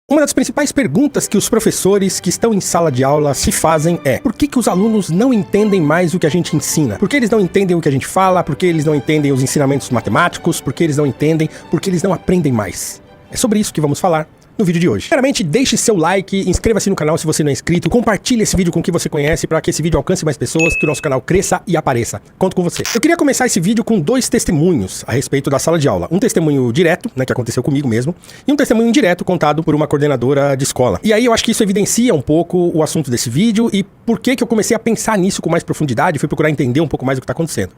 Uma das principais perguntas que os professores que estão em sala de aula se fazem é: por que os alunos não entendem mais o que a gente ensina? Por que eles não entendem o que a gente fala? Por que eles não entendem os ensinamentos matemáticos? Por que eles não entendem? Por que eles não aprendem mais? É sobre isso que vamos falar no vídeo de hoje. Primeiramente, deixe seu like, inscreva-se no canal se você não é inscrito, compartilhe esse vídeo com quem você conhece para que esse vídeo alcance mais pessoas, que o nosso canal cresça e apareça. Conto com você. Eu queria começar esse vídeo com dois testemunhos a respeito da sala de aula. Um testemunho direto, que aconteceu comigo mesmo, e um testemunho indireto contado por uma coordenadora de escola. E aí eu acho que isso evidencia um pouco o assunto desse vídeo e por que eu comecei a pensar nisso com mais profundidade e fui procurar entender um pouco mais o que está acontecendo.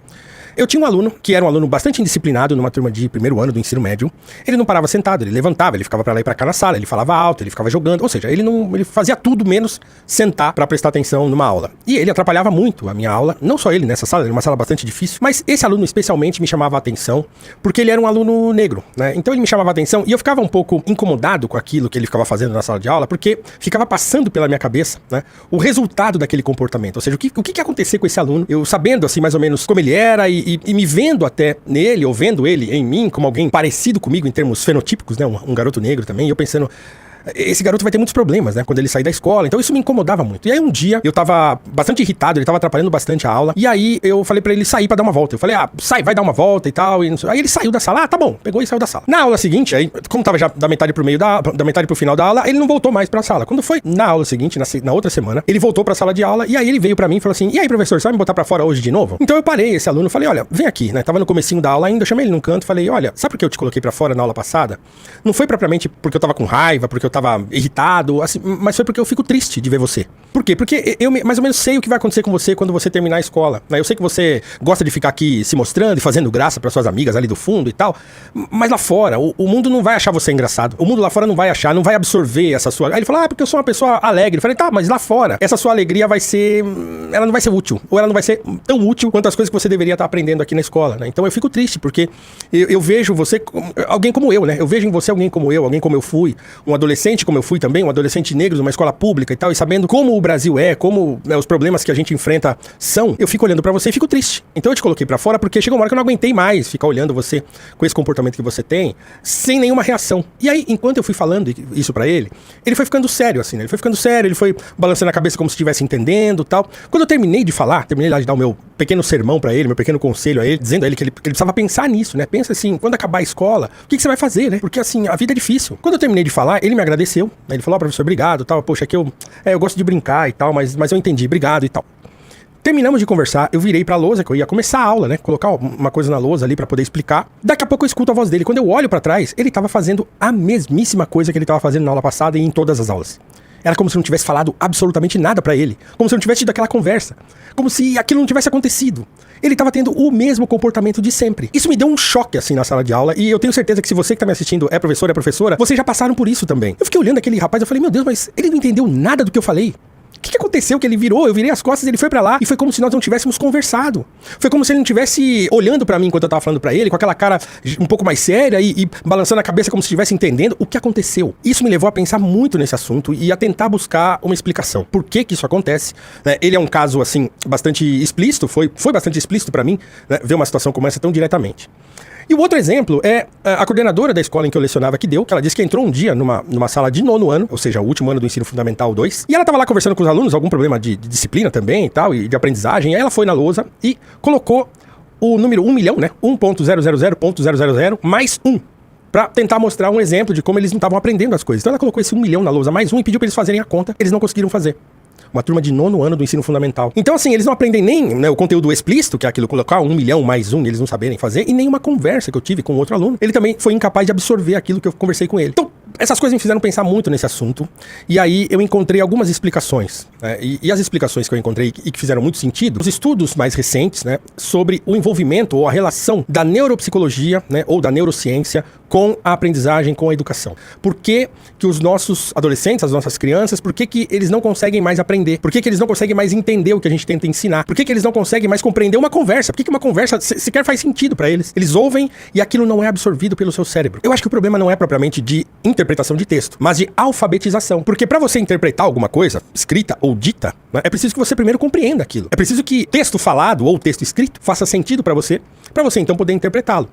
Eu tinha um aluno, que era um aluno bastante indisciplinado numa turma de primeiro ano do ensino médio. Ele não parava sentado, ele levantava, ele ficava pra lá e pra cá na sala, ele falava alto, ele ficava jogando, ou seja, ele fazia tudo menos sentar pra prestar atenção numa aula. E ele atrapalhava muito a minha aula, não só ele nessa sala, era uma sala bastante difícil, mas esse aluno especialmente me chamava a atenção, porque ele era um aluno negro, né? Então ele me chamava a atenção e eu ficava um pouco incomodado com aquilo que ele ficava fazendo na sala de aula, porque ficava passando pela minha cabeça, né, o resultado daquele comportamento, ou seja, o que ia acontecer com esse aluno, eu sabendo assim mais ou menos como ele era e me vendo até nele, ou vendo ele em mim como alguém parecido comigo em termos fenotípicos, né, um garoto negro também, e eu pensando, esse garoto vai ter muitos problemas, né, quando ele sair da escola. Então isso me incomodava muito. E aí um dia eu tava bastante irritado, ele tava atrapalhando bastante a aula. E aí eu falei pra ele sair pra dar uma volta. Eu falei, sai, vai dar uma volta e tal. E não sei. Aí ele saiu da sala, tá bom, pegou e saiu da sala. Na aula seguinte, aí, como tava já da metade pro meio da metade pro final da aula, ele não voltou mais pra sala. Quando foi na aula seguinte, na outra semana, ele voltou pra sala de aula. E aí ele veio pra mim e falou assim: e aí, professor, você vai me botar pra fora hoje de novo? Então eu parei esse aluno, falei, olha, vem aqui, né? Tava no comecinho da aula ainda, eu chamei ele num canto, falei, olha, sabe por que eu te coloquei pra fora na aula passada? Não foi propriamente porque eu tava com raiva, porque eu tava irritado, assim, mas foi porque eu fico triste de ver você. Por quê? Porque eu mais ou menos sei o que vai acontecer com você quando você terminar a escola, né? Eu sei que você gosta de ficar aqui se mostrando e fazendo graça para suas amigas ali do fundo e tal, mas lá fora, o mundo não vai achar você engraçado. O mundo lá fora não vai achar, não vai absorver essa sua... Aí ele falou, porque eu sou uma pessoa alegre. Eu falei, tá, mas lá fora, essa sua alegria vai ser... ela não vai ser útil, ou ela não vai ser tão útil quanto as coisas que você deveria estar aprendendo aqui na escola, né? Então eu fico triste, porque eu vejo você, alguém como eu, né? Eu vejo em você alguém como eu fui, um adolescente como eu fui também, um adolescente negro numa escola pública e tal, e sabendo como o Brasil é, como, né, os problemas que a gente enfrenta são, eu fico olhando pra você e fico triste. Então eu te coloquei pra fora porque chegou uma hora que eu não aguentei mais ficar olhando você com esse comportamento que você tem, sem nenhuma reação. E aí, enquanto eu fui falando isso pra ele foi ficando sério, assim, né? Ele foi ficando sério, ele foi balançando a cabeça como se estivesse entendendo e tal. Quando eu terminei de falar, terminei lá de dar o meu pequeno sermão pra ele, meu pequeno conselho a ele, dizendo a ele que ele precisava pensar nisso, né? Pensa assim, quando acabar a escola, o que você vai fazer, né? Porque assim, a vida é difícil. Quando eu terminei de falar, ele me agradeceu, né? Ele falou, professor, obrigado, tal, poxa, que eu gosto de brincar e tal, mas eu entendi, obrigado e tal. Terminamos de conversar, eu virei pra lousa, que eu ia começar a aula, né? Colocar uma coisa na lousa ali pra poder explicar. Daqui a pouco eu escuto a voz dele. Quando eu olho pra trás, ele tava fazendo a mesmíssima coisa que ele tava fazendo na aula passada e em todas as aulas. Era como se eu não tivesse falado absolutamente nada pra ele. Como se eu não tivesse tido aquela conversa. Como se aquilo não tivesse acontecido. Ele tava tendo o mesmo comportamento de sempre. Isso me deu um choque, assim, na sala de aula. E eu tenho certeza que se você que tá me assistindo é professor, é professora, vocês já passaram por isso também. Eu fiquei olhando aquele rapaz, eu falei, meu Deus, mas ele não entendeu nada do que eu falei. O que aconteceu? Que ele virou, eu virei as costas, ele foi pra lá e foi como se nós não tivéssemos conversado. Foi como se ele não estivesse olhando pra mim enquanto eu tava falando pra ele, com aquela cara um pouco mais séria e balançando a cabeça como se estivesse entendendo o que aconteceu. Isso me levou a pensar muito nesse assunto e a tentar buscar uma explicação. Por que isso acontece? Ele é um caso, assim, bastante explícito, foi bastante explícito pra mim, né, ver uma situação como essa tão diretamente. E o outro exemplo é a coordenadora da escola em que eu lecionava que ela disse que entrou um dia numa sala de 9º ano, ou seja, o último ano do ensino fundamental 2, e ela tava lá conversando com os alunos, algum problema de disciplina também e tal, e de aprendizagem, e aí ela foi na lousa e colocou o número 1 milhão, né, 1.000.000 mais 1, pra tentar mostrar um exemplo de como eles não estavam aprendendo as coisas. Então ela colocou esse 1 milhão na lousa mais 1 e pediu pra eles fazerem a conta, eles não conseguiram fazer. Uma turma de 9º ano do ensino fundamental. Então, assim, eles não aprendem nem, né, o conteúdo explícito, que é aquilo, colocar 1 milhão mais 1 e eles não saberem fazer, e nem uma conversa que eu tive com outro aluno. Ele também foi incapaz de absorver aquilo que eu conversei com ele. Então, essas coisas me fizeram pensar muito nesse assunto, e aí eu encontrei algumas explicações, né, e as explicações que eu encontrei e que fizeram muito sentido, os estudos mais recentes, né, sobre o envolvimento ou a relação da neuropsicologia, né, ou da neurociência com a aprendizagem, com a educação. Por que os nossos adolescentes, as nossas crianças, por que eles não conseguem mais aprender? Por que eles não conseguem mais entender o que a gente tenta ensinar? Por que eles não conseguem mais compreender uma conversa? Por que uma conversa sequer faz sentido pra eles? Eles ouvem e aquilo não é absorvido pelo seu cérebro. Eu acho que o problema não é propriamente de interpretação de texto, mas de alfabetização. Porque pra você interpretar alguma coisa, escrita ou dita, né, é preciso que você primeiro compreenda aquilo. É preciso que texto falado ou texto escrito faça sentido pra você então poder interpretá-lo.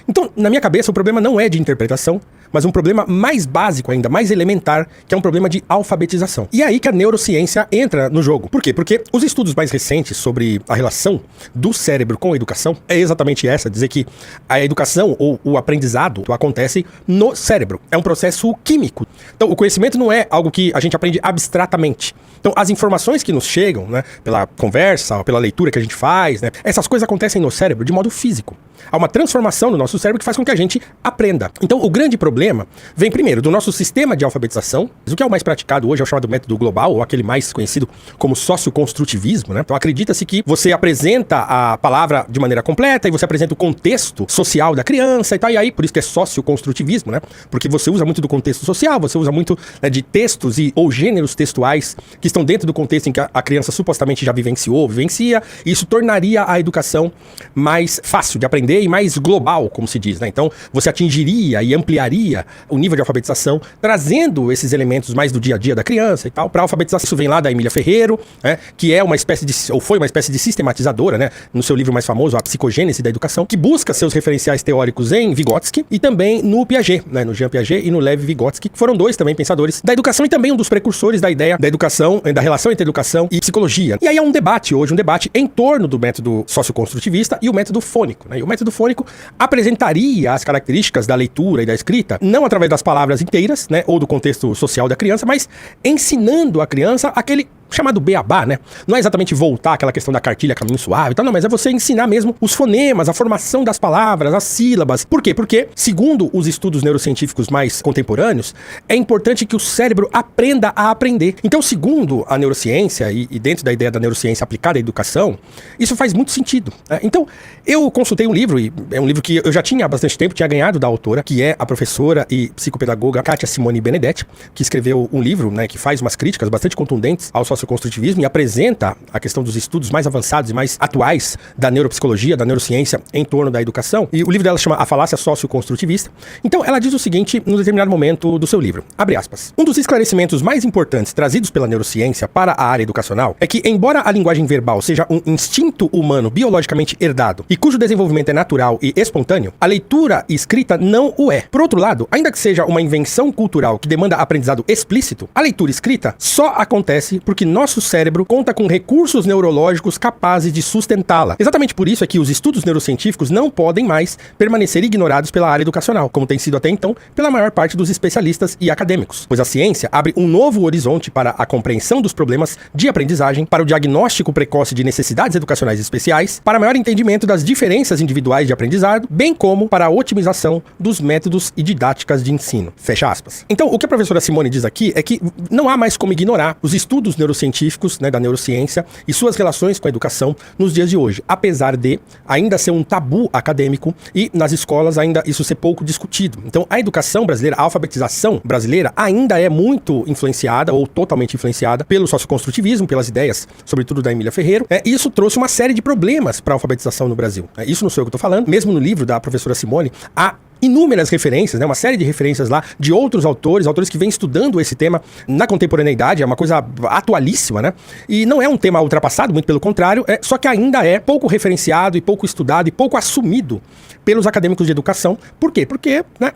Então, na minha cabeça, o problema não é de interpretação, mas um problema mais básico ainda, mais elementar, que é um problema de alfabetização. E é aí que a neurociência entra no jogo. Por quê? Porque os estudos mais recentes sobre a relação do cérebro com a educação é exatamente essa, dizer que a educação ou o aprendizado acontece no cérebro. É um processo químico. Então, o conhecimento não é algo que a gente aprende abstratamente. Então, as informações que nos chegam, né, pela conversa, pela leitura que a gente faz, né, essas coisas acontecem no cérebro de modo físico. Há uma transformação no nosso cérebro que faz com que a gente aprenda. Então, o grande problema vem primeiro do nosso sistema de alfabetização. O que é o mais praticado hoje é o chamado método global, ou aquele mais conhecido como socioconstrutivismo, né? Então, acredita-se que você apresenta a palavra de maneira completa e você apresenta o contexto social da criança e tal, e aí, por isso que é socioconstrutivismo, né? Porque você usa muito do contexto social, você usa muito, né, de textos ou gêneros textuais que estão dentro do contexto em que a criança supostamente já vivencia, e isso tornaria a educação mais fácil de aprender e mais global, como se diz, né? Então, você atingiria e ampliaria o nível de alfabetização, trazendo esses elementos mais do dia a dia da criança e tal, para alfabetização. Isso vem lá da Emília Ferreiro, né? Que é uma espécie de, ou foi uma espécie de sistematizadora, né? No seu livro mais famoso, A Psicogênese da Educação, que busca seus referenciais teóricos em Vygotsky e também no Piaget, né? No Jean Piaget e no Lev Vygotsky, que foram dois também pensadores da educação e também um dos precursores da ideia da educação, da relação entre educação e psicologia. E aí há um debate hoje, em torno do método socioconstrutivista e o método fônico, né? E o método fônico apresentaria as características da leitura e da escrita, não através das palavras inteiras, né, ou do contexto social da criança, mas ensinando a criança aquele chamado beabá, né? Não é exatamente voltar àquela questão da cartilha caminho suave e tal, não, mas é você ensinar mesmo os fonemas, a formação das palavras, as sílabas. Por quê? Porque, segundo os estudos neurocientíficos mais contemporâneos, é importante que o cérebro aprenda a aprender. Então, segundo a neurociência e dentro da ideia da neurociência aplicada à educação, isso faz muito sentido, né? Então, eu consultei um livro, e é um livro que eu já tinha há bastante tempo, tinha ganhado da autora, que é a professora e psicopedagoga Kátia Simone Benedetti, que escreveu um livro, né, que faz umas críticas bastante contundentes ao socioconstrutivismo e apresenta a questão dos estudos mais avançados e mais atuais da neuropsicologia, da neurociência em torno da educação. E o livro dela chama A Falácia Socioconstrutivista. Então, ela diz o seguinte, num determinado momento do seu livro, abre aspas: um dos esclarecimentos mais importantes trazidos pela neurociência para a área educacional é que, embora a linguagem verbal seja um instinto humano biologicamente herdado e cujo desenvolvimento é natural e espontâneo, a leitura e escrita não o é. Por outro lado, ainda que seja uma invenção cultural que demanda aprendizado explícito, a leitura escrita só acontece porque nosso cérebro conta com recursos neurológicos capazes de sustentá-la. Exatamente por isso é que os estudos neurocientíficos não podem mais permanecer ignorados pela área educacional, como tem sido até então pela maior parte dos especialistas e acadêmicos, pois a ciência abre um novo horizonte para a compreensão dos problemas de aprendizagem, para o diagnóstico precoce de necessidades educacionais especiais, para maior entendimento das diferenças individuais de aprendizado, bem como para a otimização dos métodos e didáticas de ensino. Fecha aspas. Então, o que a professora Simone diz aqui é que não há mais como ignorar os estudos neurocientíficos, né, da neurociência e suas relações com a educação nos dias de hoje, apesar de ainda ser um tabu acadêmico e nas escolas ainda isso ser pouco discutido. Então, a educação brasileira, a alfabetização brasileira ainda é muito influenciada ou totalmente influenciada pelo socioconstrutivismo, pelas ideias, sobretudo da Emília Ferreiro. Isso trouxe uma série de problemas para a alfabetização no Brasil. Isso não sou eu que estou falando. Mesmo no livro da professora Simone, há inúmeras referências, né, uma série de referências lá de outros autores que vêm estudando esse tema na contemporaneidade, é uma coisa atualíssima, né? E não é um tema ultrapassado, muito pelo contrário, só que ainda é pouco referenciado e pouco estudado e pouco assumido pelos acadêmicos de educação. Por quê? Porque, né,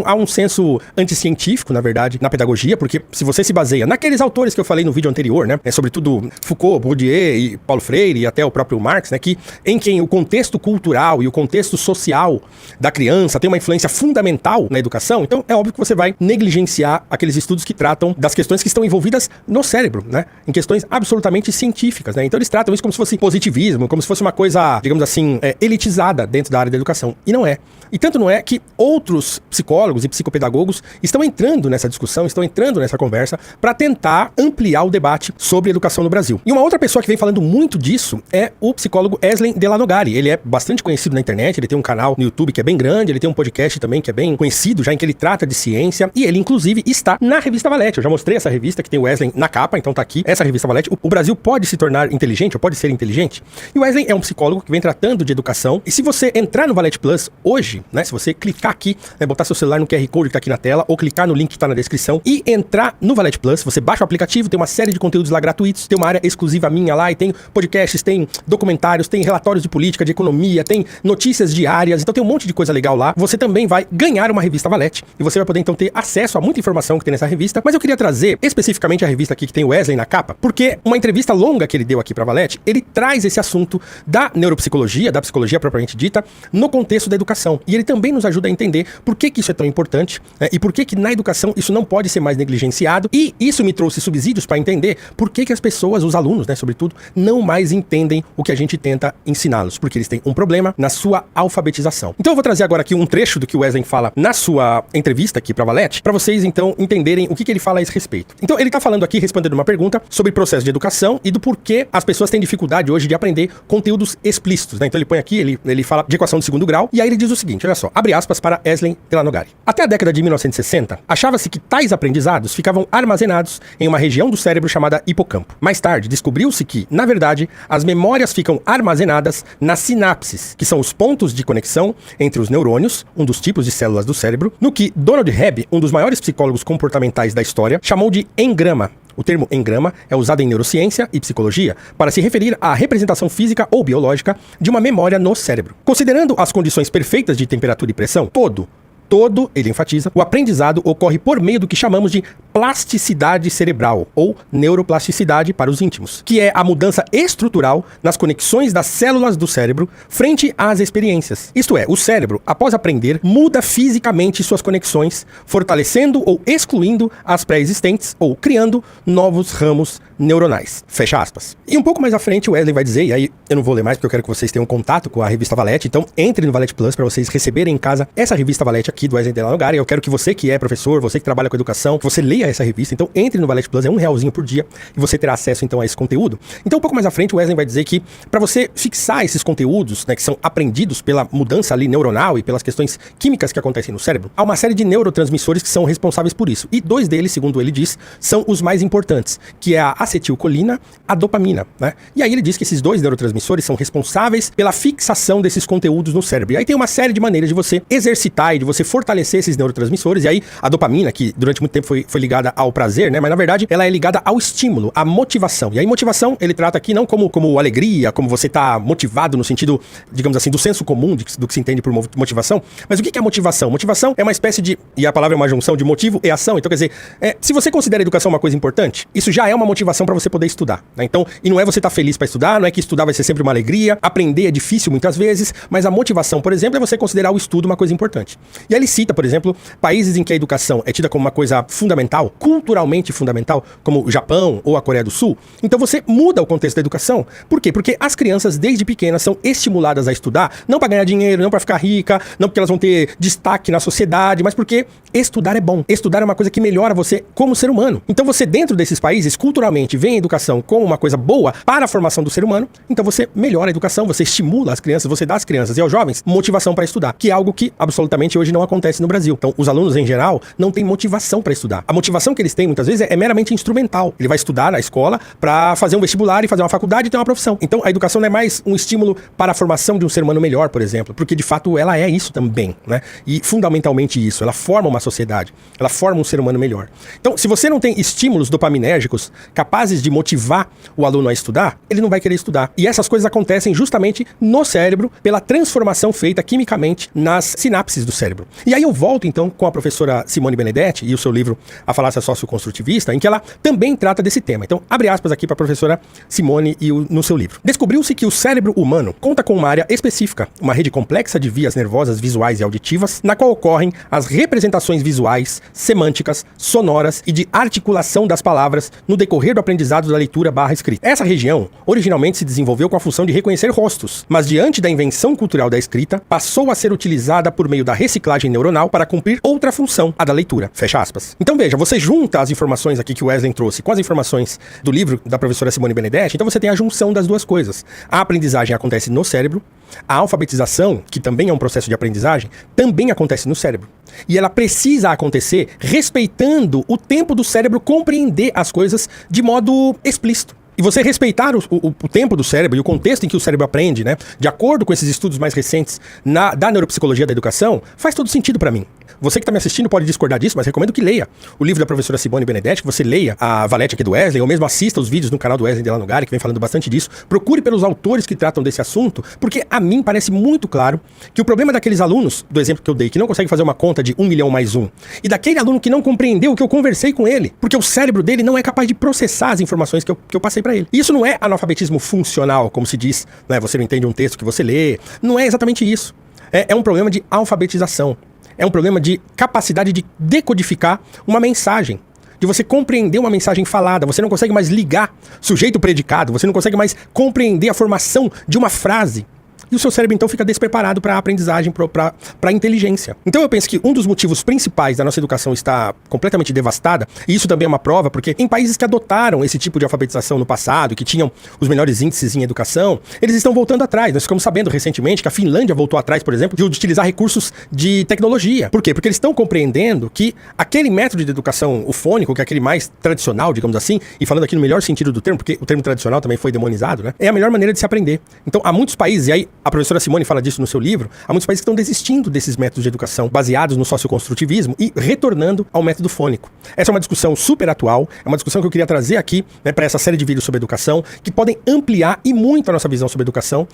há um senso anticientífico, na verdade, na pedagogia, porque se você se baseia naqueles autores que eu falei no vídeo anterior, né, sobretudo Foucault, Bourdieu e Paulo Freire e até o próprio Marx, né, em quem o contexto cultural e o contexto social da criança tem uma influência fundamental na educação, então é óbvio que você vai negligenciar aqueles estudos que tratam das questões que estão envolvidas no cérebro, né, em questões absolutamente científicas, né. Então eles tratam isso como se fosse positivismo, como se fosse uma coisa, digamos assim, elitizada dentro da área da educação. E não é. E tanto não é que outros psicólogos e psicopedagogos estão entrando nessa discussão, estão entrando nessa conversa para tentar ampliar o debate sobre educação no Brasil. E uma outra pessoa que vem falando muito disso é o psicólogo Eslen Delanogari. Ele é bastante conhecido na internet, ele tem um canal no YouTube que é bem grande, ele tem um podcast também que é bem conhecido, já em que ele trata de ciência, e ele inclusive está na revista Valete. Eu já mostrei essa revista que tem o Wesley na capa, então tá aqui, essa revista Valete. O Brasil pode se tornar inteligente, ou pode ser inteligente. E o Wesley é um psicólogo que vem tratando de educação, e se você entrar no Valete Plus hoje, né, se você clicar aqui, né, botar seu celular no QR Code que tá aqui na tela, ou clicar no link que tá na descrição, e entrar no Valete Plus, você baixa o aplicativo, tem uma série de conteúdos lá gratuitos, tem uma área exclusiva minha lá, e tem podcasts, tem documentários, tem relatórios de política, de economia, tem notícias diárias, então tem um monte de coisa legal lá. Você também vai ganhar uma revista Valete, e você vai poder então ter acesso a muita informação que tem nessa revista, mas eu queria trazer especificamente a revista aqui que tem o Wesley na capa, porque uma entrevista longa que ele deu aqui pra Valete, ele traz esse assunto da neuropsicologia, da psicologia propriamente dita, no contexto da educação, e ele também nos ajuda a entender por que isso é tão importante, né, e por que na educação isso não pode ser mais negligenciado, e isso me trouxe subsídios para entender por que as pessoas, os alunos, né, sobretudo, não mais entendem o que a gente tenta ensiná-los, porque eles têm um problema na sua alfabetização. Então eu vou trazer agora aqui um trecho do que o Wesley fala na sua entrevista aqui pra Valete, para vocês então entenderem o que ele fala a esse respeito. Então ele tá falando aqui, respondendo uma pergunta sobre processo de educação e do porquê as pessoas têm dificuldade hoje de aprender conteúdos explícitos, né? Então ele põe aqui, ele fala de equação de segundo grau, e aí ele diz o seguinte, olha só, abre aspas para Wesley Delanogari. Até a década de 1960, achava-se que tais aprendizados ficavam armazenados em uma região do cérebro chamada hipocampo. Mais tarde, descobriu-se que, na verdade, as memórias ficam armazenadas nas sinapses, que são os pontos de conexão entre os neurônios, um dos tipos de células do cérebro, no que Donald Hebb, um dos maiores psicólogos comportamentais da história, chamou de engrama. O termo engrama é usado em neurociência e psicologia para se referir à representação física ou biológica de uma memória no cérebro. Considerando as condições perfeitas de temperatura e pressão, todo, ele enfatiza, o aprendizado ocorre por meio do que chamamos de plasticidade cerebral, ou neuroplasticidade para os íntimos, que é a mudança estrutural nas conexões das células do cérebro frente às experiências. Isto é, o cérebro, após aprender, muda fisicamente suas conexões, fortalecendo ou excluindo as pré-existentes, ou criando novos ramos neuronais. Fecha aspas. E um pouco mais à frente o Wesley vai dizer, e aí eu não vou ler mais porque eu quero que vocês tenham contato com a revista Valete, então entre no Valete Plus para vocês receberem em casa essa revista Valete aqui do Wesley Delanogari. Eu quero que você que é professor, você que trabalha com educação, que você leia essa revista, então entre no Valete Plus, é R$1 por dia e você terá acesso então a esse conteúdo. Então um pouco mais à frente o Wesley vai dizer que para você fixar esses conteúdos, né, que são aprendidos pela mudança ali neuronal e pelas questões químicas que acontecem no cérebro, há uma série de neurotransmissores que são responsáveis por isso. E dois deles, segundo ele diz, são os mais importantes, que é a acetilcolina, a dopamina, né? E aí ele diz que esses dois neurotransmissores são responsáveis pela fixação desses conteúdos no cérebro. E aí tem uma série de maneiras de você exercitar e de você fortalecer esses neurotransmissores. E aí a dopamina, que durante muito tempo foi ligada ao prazer, né? Mas na verdade ela é ligada ao estímulo, à motivação. E aí motivação ele trata aqui não como alegria, como você tá motivado no sentido, digamos assim, do senso comum do que se entende por motivação. Mas o que é motivação? Motivação é uma espécie de, e a palavra é uma junção de motivo e ação. Então quer dizer, se você considera a educação uma coisa importante, isso já é uma motivação para você poder estudar, né? Então, e não é você estar feliz para estudar, não é que estudar vai ser sempre uma alegria, aprender é difícil muitas vezes, mas a motivação, por exemplo, é você considerar o estudo uma coisa importante. E aí ele cita, por exemplo, países em que a educação é tida como uma coisa fundamental, culturalmente fundamental, como o Japão ou a Coreia do Sul. Então você muda o contexto da educação. Por quê? Porque as crianças desde pequenas são estimuladas a estudar, não para ganhar dinheiro, não para ficar rica, não porque elas vão ter destaque na sociedade, mas porque estudar é bom. Estudar é uma coisa que melhora você como ser humano. Então você, dentro desses países, culturalmente, vê a educação como uma coisa boa para a formação do ser humano, então você melhora a educação, você estimula as crianças, você dá às crianças e aos jovens motivação para estudar, que é algo que absolutamente hoje não acontece no Brasil. Então os alunos em geral não têm motivação para estudar. A motivação que eles têm muitas vezes é meramente instrumental. Ele vai estudar na escola para fazer um vestibular e fazer uma faculdade e ter uma profissão. Então a educação não é mais um estímulo para a formação de um ser humano melhor, por exemplo, porque de fato ela é isso também, né? E fundamentalmente isso, ela forma uma sociedade, ela forma um ser humano melhor. Então se você não tem estímulos dopaminérgicos capazes de motivar o aluno a estudar, ele não vai querer estudar. E essas coisas acontecem justamente no cérebro pela transformação feita quimicamente nas sinapses do cérebro. E aí eu volto então com a professora Simone Benedetti e o seu livro A Falácia Socioconstrutivista, em que ela também trata desse tema. Então abre aspas aqui para a professora Simone no seu livro. Descobriu-se que o cérebro humano conta com uma área específica, uma rede complexa de vias nervosas visuais e auditivas, na qual ocorrem as representações visuais, semânticas, sonoras e de articulação das palavras no decorrer do aprendizado da leitura/escrita. Essa região originalmente se desenvolveu com a função de reconhecer rostos, mas diante da invenção cultural da escrita, passou a ser utilizada por meio da reciclagem neuronal para cumprir outra função, a da leitura. Fecha aspas. Então veja, você junta as informações aqui que o Wesley trouxe com as informações do livro da professora Simone Benedetti, então você tem a junção das duas coisas. A aprendizagem acontece no cérebro, a alfabetização, que também é um processo de aprendizagem, também acontece no cérebro. E ela precisa acontecer respeitando o tempo do cérebro compreender as coisas de modo explícito. E você respeitar o tempo do cérebro e o contexto em que o cérebro aprende, né, de acordo com esses estudos mais recentes da neuropsicologia da educação, faz todo sentido para mim. Você que está me assistindo pode discordar disso, mas recomendo que leia o livro da professora Simone Benedetti, que você leia a Valete aqui do Wesley, ou mesmo assista os vídeos no canal do Wesley de Lanugari, que vem falando bastante disso. Procure pelos autores que tratam desse assunto, porque a mim parece muito claro que o problema daqueles alunos, do exemplo que eu dei, que não consegue fazer uma conta de 1 milhão mais 1, e daquele aluno que não compreendeu o que eu conversei com ele, porque o cérebro dele não é capaz de processar as informações que eu passei para ele. E isso não é analfabetismo funcional, como se diz, né? Você não entende um texto que você lê. Não é exatamente isso. É um problema de alfabetização. É um problema de capacidade de decodificar uma mensagem, de você compreender uma mensagem falada. Você não consegue mais ligar sujeito-predicado, você não consegue mais compreender a formação de uma frase. E o seu cérebro, então, fica despreparado para a aprendizagem, para a inteligência. Então, eu penso que um dos motivos principais da nossa educação estar completamente devastada, e isso também é uma prova, porque em países que adotaram esse tipo de alfabetização no passado, que tinham os melhores índices em educação, eles estão voltando atrás. Nós ficamos sabendo recentemente que a Finlândia voltou atrás, por exemplo, de utilizar recursos de tecnologia. Por quê? Porque eles estão compreendendo que aquele método de educação, o fônico, que é aquele mais tradicional, digamos assim, e falando aqui no melhor sentido do termo, porque o termo tradicional também foi demonizado, né? É a melhor maneira de se aprender. Então, há muitos países, e aí a professora Simone fala disso no seu livro, há muitos países que estão desistindo desses métodos de educação baseados no socioconstrutivismo e retornando ao método fônico. Essa é uma discussão super atual, é uma discussão que eu queria trazer aqui, né, para essa série de vídeos sobre educação, que podem ampliar e muito a nossa visão sobre educação.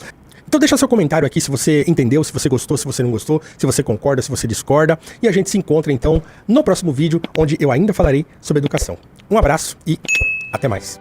Então deixa seu comentário aqui se você entendeu, se você gostou, se você não gostou, se você concorda, se você discorda, e a gente se encontra então no próximo vídeo, onde eu ainda falarei sobre educação. Um abraço e até mais.